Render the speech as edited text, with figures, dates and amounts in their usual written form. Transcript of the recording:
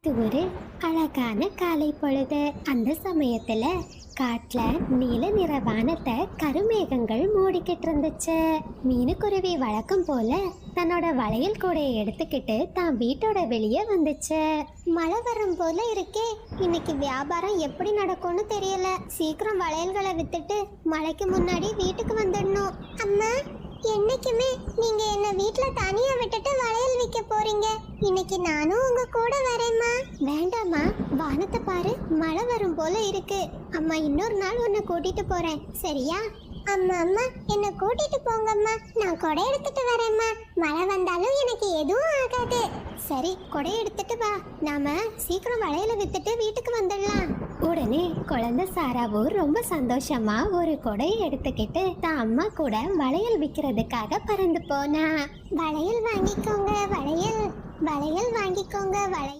இது ஒரு அழகான காலை பொழுது. அந்த சமயத்துல காட்டுல நீல நிற வானத்தை கருமேகங்கள் மூடிக்கிட்டு இருந்துச்சு. மீனுக்குருவி வழக்கம் போல தன்னோட வளையல் கூடையை எடுத்துக்கிட்டு தான் வீட்டோட வெளியே வந்துச்சு. மழை வரும் போல இருக்கே, இன்னைக்கு வியாபாரம் எப்படி நடக்கும்னு தெரியல. சீக்கிரம் வளையல்களை வித்துட்டு மழைக்கு முன்னாடி வீட்டுக்கு வந்துடணும். அம்மா, என்னைக்குமே நீங்க என்ன வீட்ல தனியா விட்டுட்டு வளையல் விற்க போறீங்க. இன்னைக்கு நானும் உங்க கூட வரேம்மா. வேண்டாம்மா, வானத்தை பாரு, மழை வரும் போல இருக்கு. அம்மா இன்னொரு நாள் உன்னை கூட்டிட்டு போறேன், சரியா? அம்மா அம்மா, என்ன கூட்டிட்டு போங்கம்மா, நான் கொடை எடுத்துட்டு வரேம்மா. மழை வந்தாலும் எனக்கு எதுவும் ஆகாது. சரி, கொடை எடுத்துட்டு வா, நாம சீக்கிரம் வளையல வித்துட்டு வீட்டுக்கு வந்துடலாம். உடனே குழந்தை சாராவும் ரொம்ப சந்தோஷமா ஒரு கொடையை எடுத்துக்கிட்டு தான் அம்மா கூட வளையல் விற்கிறதுக்காக பறந்து போனா. வளையல் வாங்கிக்கோங்க, வளையல் வளையல் வாங்கிக்கோங்க, வளையல்.